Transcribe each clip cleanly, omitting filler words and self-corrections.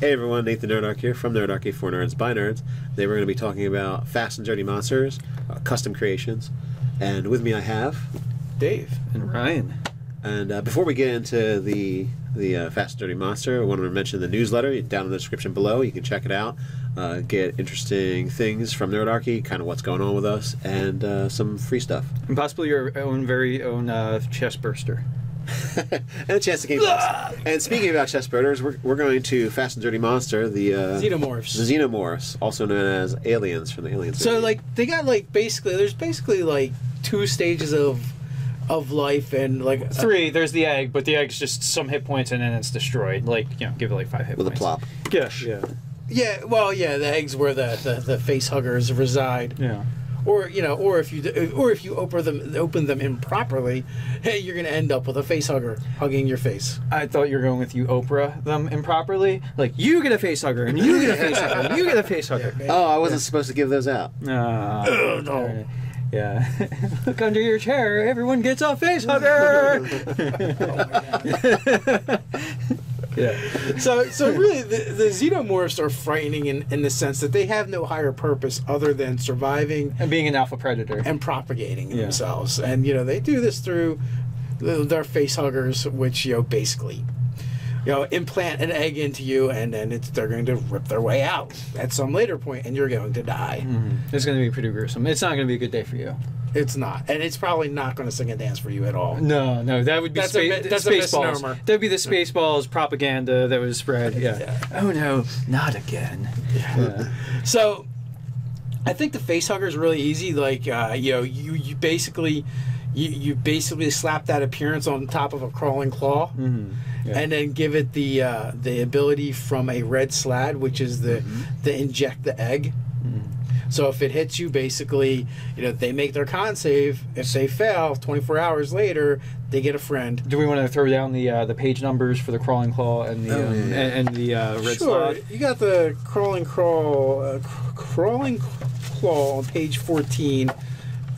Hey everyone, Nathan Nerdrchy here from Nerdrchy for Nerds by Nerds. Today we're going to be talking about Fast and Dirty Monsters, custom creations. And with me I have... Dave. And Ryan. And before we get into the Fast and Dirty Monster, I wanted to mention the newsletter down in the description below. You can check it out, get interesting things from Nerdrchy, kind of what's going on with us, and some free stuff. And possibly your very own chest burster. And a chance to game box. And speaking about chest bursters, we're going to Fast and Dirty Monster, the Xenomorphs. The Xenomorphs, also known as aliens from the Aliens. So like they got like there's basically like two stages of life and like three. There's the egg, but the egg's just some hit points and then it's destroyed. Like, you know, give it like 5 hit with points. A plop. Yeah, yeah. Yeah, well, yeah, the eggs where the face huggers reside. Yeah. Or or if you open them improperly, hey, you're gonna end up with a face hugger hugging your face. I thought you were going with you Oprah them improperly. Like, you get a face hugger and you get a face hugger and you get a face hugger. Yeah, oh, I wasn't supposed to give those out. Oh, no. Yeah. Look under your chair. Everyone gets a face hugger. Yeah. So really, the Xenomorphs are frightening in the sense that they have no higher purpose other than surviving And being an alpha predator. and propagating themselves. And they do this through their face huggers, which basically implant an egg into you, and then they're going to rip their way out at some later point, and you're going to die. Mm-hmm. It's going to be pretty gruesome. It's not going to be a good day for you. It's not, and it's probably not going to sing and dance for you at all. No, that would be that's a Spaceballs. misnomer. That'd be the Spaceballs propaganda that was spread. Yeah. Oh no, not again. Yeah. So, I think the face hugger is really easy. Like, you basically slap that appearance on top of a crawling claw, and then give it the ability from a red slad, which is the inject the egg. So if it hits you, basically, they make their con save. If they fail, 24 hours later, they get a friend. Do we want to throw down the page numbers for the crawling claw and the and the red slot? You got the crawling claw on page 14,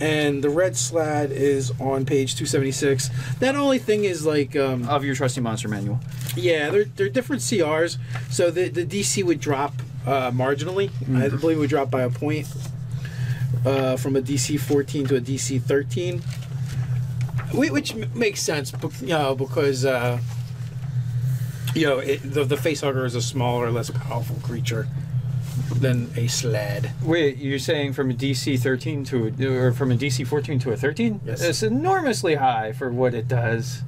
and the red slad is on page 276. That only thing is like of your trusty monster manual. Yeah, they're different CRs, so the DC would drop marginally. I believe it would drop by a point from a DC 14 to a DC 13, which makes sense, because the face hugger is a smaller, less powerful creature than a slad. Wait, you're saying from a DC 13 or from a DC 14 to a 13? Yes. It's enormously high for what it does.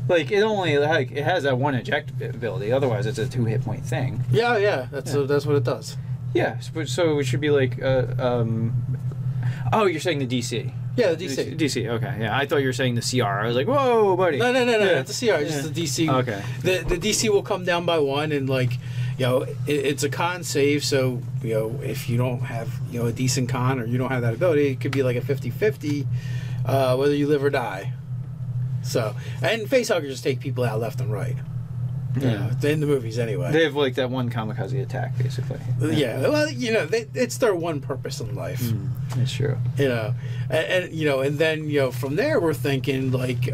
Like, it has that one eject ability. Otherwise, it's a 2 hit point thing. Yeah. That's what it does. Yeah. So it should be like, oh, you're saying the DC. Yeah, the DC. DC. Okay. Yeah, I thought you were saying the CR. I was like, whoa, buddy. No. Yeah. It's the CR. It's just the DC. Okay. The DC will come down by 1, and it's a con save. So if you don't have a decent con, or you don't have that ability, it could be like a 50-50, whether you live or die. So, and face huggers just take people out left and right. Yeah. In the movies anyway. They have like that one kamikaze attack, basically. Yeah. Well, it's their one purpose in life. That's true. And then from there we're thinking like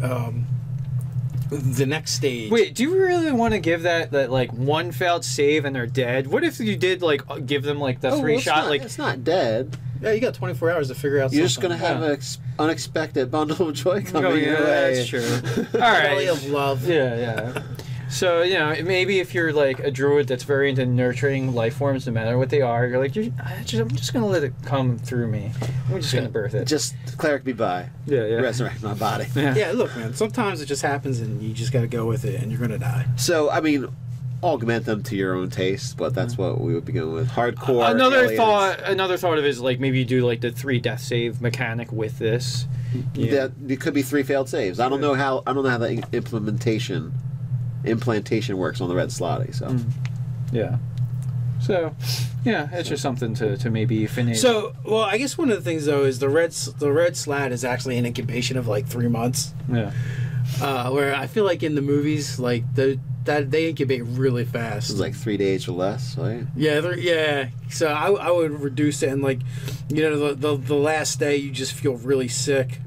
the next stage. Wait, do you really want to give that like one failed save and they're dead? What if you did like give them like the 3-shot? Like, it's not dead. Yeah, you got 24 hours to figure out. You're something. just gonna have an unexpected bundle of joy coming your way. That's true. All right. Belly of love. Yeah. So, maybe if you're like a druid that's very into nurturing life forms, no matter what they are, you're like, I'm just going to let it come through me. I'm just going to birth it. Just cleric be by. Yeah. Resurrect my body. Yeah, look, man, sometimes it just happens and you just got to go with it and you're going to die. So, I mean, augment them to your own taste, but that's what we would be going with. Hardcore. Another thought of it is like maybe you do like the 3 death save mechanic with this. Yeah. It could be 3 failed saves. I don't know how the implantation works on the red slotty, so yeah, it's just something to maybe finish. So, well, I guess one of the things though is the red slad is actually an incubation of like 3 months. Yeah, where I feel like in the movies, like they incubate really fast. It's like 3 days or less, right? Yeah. So I would reduce it, and like the last day you just feel really sick.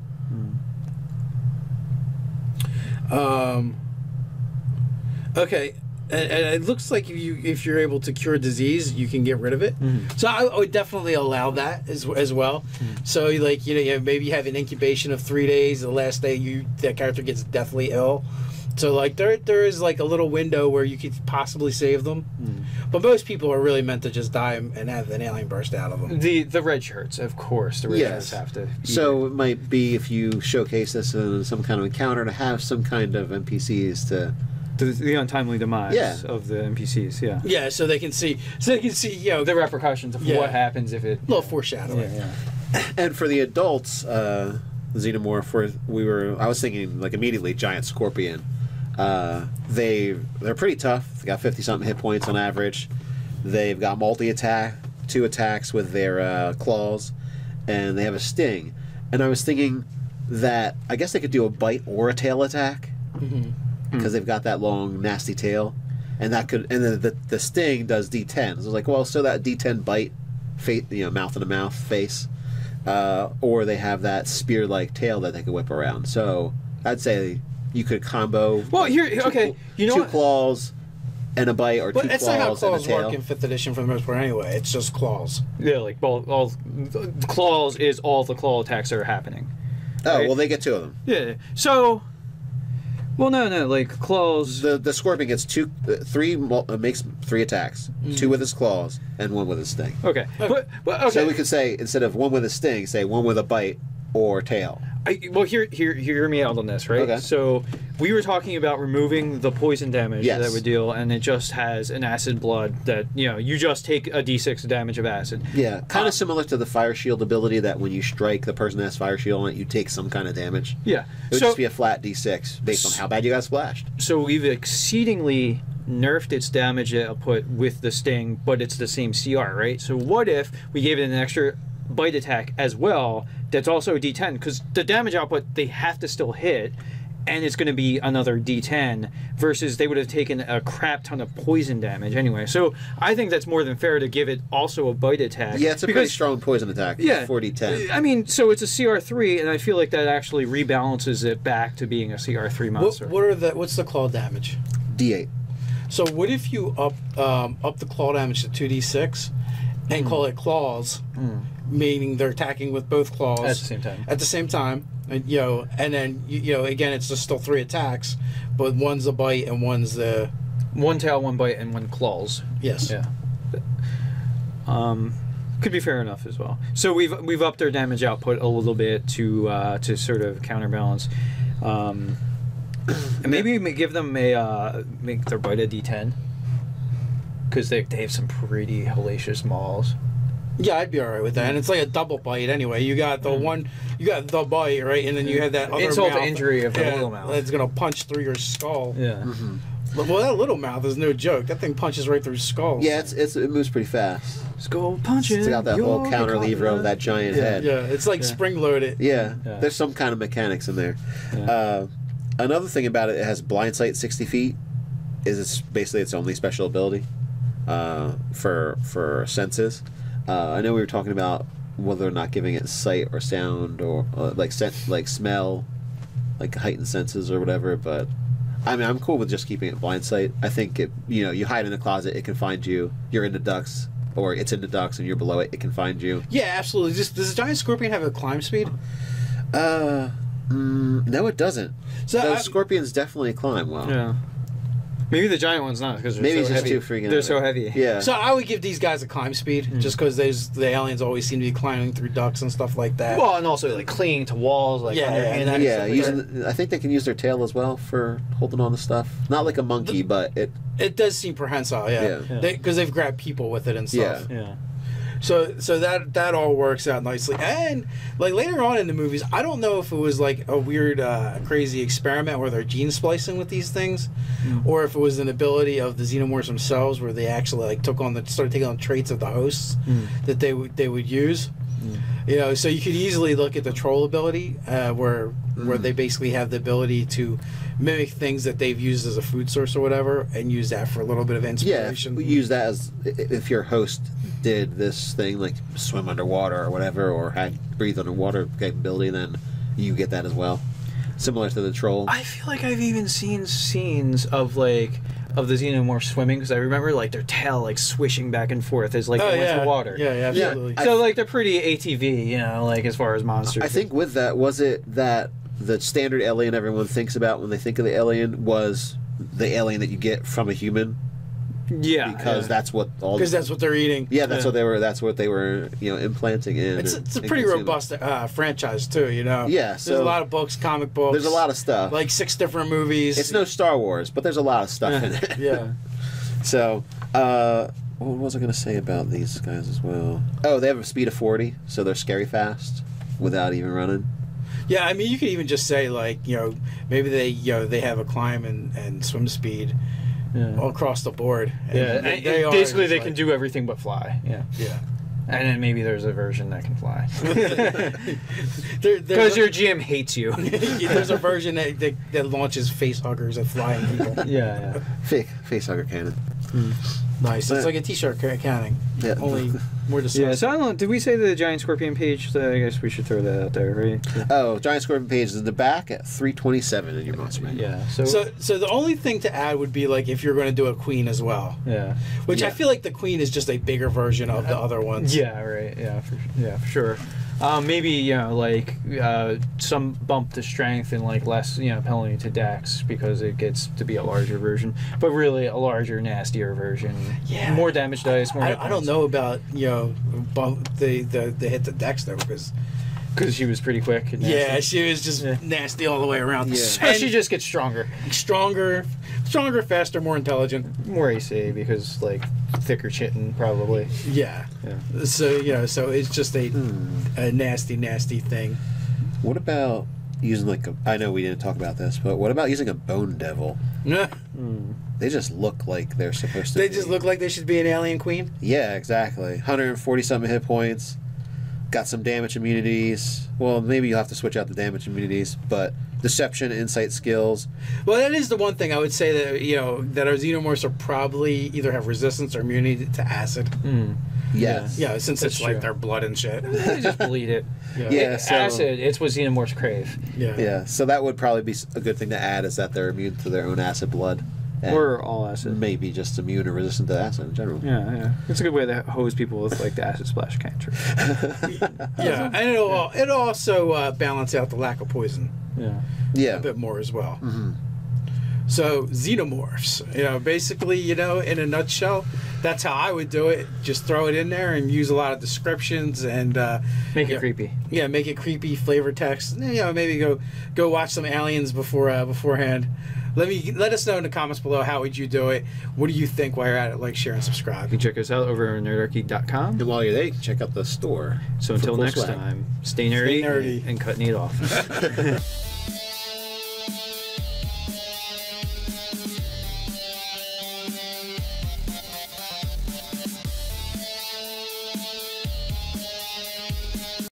Okay, And it looks like if you're able to cure disease, you can get rid of it. So I would definitely allow that as well. So like maybe you have an incubation of 3 days. The last day that character gets deathly ill. So like there is like a little window where you could possibly save them. But most people are really meant to just die and have an alien burst out of them. The red shirts, of course. The red shirts have to. So it might be if you showcase this in some kind of encounter to have some kind of NPCs to. The untimely demise of the NPCs, Yeah, so they can see, the repercussions of what happens if it. A little foreshadowing. And for the adults, Xenomorph, I was thinking like immediately giant scorpion. They're pretty tough. They got 50-something hit points on average. They've got multi-attack, 2 attacks with their claws, and they have a sting. And I was thinking that I guess they could do a bite or a tail attack. Because they've got that long, nasty tail, and then the sting does D10. So I was like, well, so that D10 bite, mouth to mouth, face, or they have that spear-like tail that they could whip around. So I'd say you could combo. Well, two claws and a bite, or two claws and a tail. It's not how claws work in 5th edition for the most part anyway. It's just claws. Yeah, like all the claws is all the claw attacks that are happening. Oh, right? well, they get 2 of them. Yeah. So. Well, no, like claws. The scorpion gets 3, makes 3 attacks, 2 with his claws and 1 with his sting. Okay, but okay. So we could say instead of 1 with a sting, say 1 with a bite or tail. Hear me out on this, right? Okay. So we were talking about removing the poison damage Yes. that would deal, and it just has an acid blood that you just take a d6 damage of acid. Yeah, kind of similar to the fire shield ability that when you strike the person that has fire shield on it, you take some kind of damage. Yeah, It would just be a flat d6 based on how bad you got splashed. So we've exceedingly nerfed its damage output with the sting, but it's the same CR, right? So what if we gave it an extra bite attack as well that's also a d10, because the damage output they have to still hit, and it's going to be another d10 versus they would have taken a crap ton of poison damage anyway. So I think that's more than fair to give it also a bite attack. Yeah, it's a pretty strong poison attack. Yeah, 4d10. I mean, so it's a CR3, and I feel like that actually rebalances it back to being a CR3 monster. What's the claw damage? D8. So what if you up the claw damage to 2d6 and call it claws, meaning they're attacking with both claws At the same time. At the same time, and and then again it's just still 3 attacks, but one's a bite and one's the 1 tail, 1 bite, and 1 claws. Yes. Yeah. Could be fair enough as well. So we've upped their damage output a little bit to sort of counterbalance. And maybe give them make their bite a D10, because they have some pretty hellacious mauls. Yeah, I'd be all right with that. And it's like a double bite anyway. You got the bite, right? And then you have that other insult mouth. to injury of the little mouth. That's going to punch through your skull. Yeah. Well, that little mouth is no joke. That thing punches right through skulls. Yeah, it moves pretty fast. Skull punching. It's got that whole counter lever of that giant head. Yeah, it's like spring loaded. Yeah, there's some kind of mechanics in there. Yeah. Another thing about it has blind sight 60 feet. It's basically its only special ability for senses. I know we were talking about whether or not giving it sight or sound or like smell, like heightened senses or whatever. But I mean, I'm cool with just keeping it blind sight. I think you hide in a closet, it can find you. You're in the ducts, or it's in the ducts and you're below it, it can find you. Yeah, absolutely. Does the giant scorpion have a climb speed? No, it doesn't. So Those scorpions definitely climb well. Yeah. Maybe the giant one's not, because Maybe they're it's so just heavy. too freaking. They're so heavy. Yeah. So I would give these guys a climb speed, just because the aliens always seem to be climbing through ducts and stuff like that. Well, and also like clinging to walls, like I think they can use their tail as well for holding on to stuff. Not like a monkey, but it does seem prehensile, because they've grabbed people with it and stuff. Yeah. So that all works out nicely. And like later on in the movies, I don't know if it was like a weird, crazy experiment where they're gene splicing with these things, or if it was an ability of the Xenomorphs themselves where they actually like started taking on traits of the hosts that they would use. So you could easily look at the troll ability, where they basically have the ability to mimic things that they've used as a food source or whatever, and use that for a little bit of inspiration. Yeah, use that as if your host did this thing like swim underwater or whatever, or had breathe underwater capability, then you get that as well. Similar to the troll. I feel like I've even seen scenes of like of the Xenomorphs swimming, because I remember like their tail like swishing back and forth as like they went through water. Yeah, absolutely. So like they're pretty ATV, you know, like as far as monsters. I think with that, was it that the standard alien everyone thinks about when they think of the alien was the alien that you get from a human? Yeah, because that's what that's what they're eating. Yeah, that's what they were. That's what they were, implanting in. It's a pretty robust franchise too. You know. Yeah. So there's a lot of books, comic books. There's a lot of stuff. Like 6 different movies. It's no Star Wars, but there's a lot of stuff in it. Yeah. So, what was I going to say about these guys as well? Oh, they have a speed of 40, so they're scary fast without even running. Yeah, I mean, you could even just say like, maybe they have a climb and swim speed. Yeah. All across the board. And basically they can do everything but fly. Yeah. And then maybe there's a version that can fly. Because your GM hates you. There's a version that launches facehuggers at flying people. Yeah. Fake facehugger cannon. Nice. It's like a t-shirt cannon. Yeah. Only more disgusting. Yeah, so I don't know. Did we say the giant scorpion page? So I guess we should throw that out there, right? Oh, giant scorpion page is in the back at 327 in your monster manual. Yeah. So the only thing to add would be like if you're going to do a queen as well. Yeah. Which I feel like the queen is just a bigger version of the other ones. Yeah. Right. Yeah. For sure. Maybe some bump to strength and like less penalty to dex because it gets to be a larger version, but really a larger, nastier version. Yeah, more damage dice. More. I don't know about bump the hit the dex though because she was pretty quick. And nasty. Yeah, she was just nasty all the way around. Yeah. And she just gets stronger, faster, more intelligent, more AC because like thicker chitin probably. Yeah. So so it's just a nasty thing. What about using I know we didn't talk about this, but what about using a bone devil? They just look like they're supposed to. They just look like they should be an alien queen. Yeah, exactly. 140 something hit points. Got some damage immunities. Well, maybe you'll have to switch out the damage immunities, but deception, insight skills. Well, that is the one thing I would say that that our xenomorphs are probably either have resistance or immunity to acid. Yes. Yeah, since That's it's true. like their blood and shit. They just bleed it. Acid. It's what xenomorphs crave. Yeah. So that would probably be a good thing to add is that they're immune to their own acid blood. Or all acid. Maybe just immune or resistant to acid in general. Yeah. It's a good way to hose people with like the acid splash cantrip. And it'll also balance out the lack of poison. Yeah. A bit more as well. Mm-hmm. So xenomorphs, basically, in a nutshell, that's how I would do it. Just throw it in there and use a lot of descriptions and make it creepy. Yeah, make it creepy, flavor text. Maybe go watch some Aliens beforehand. Let us know in the comments below how would you do it. What do you think while you're at it? Like, share, and subscribe. You can check us out over at nerdrchy.com. And while you're there, you can check out the store. So until next time, stay nerdy, and cut need off.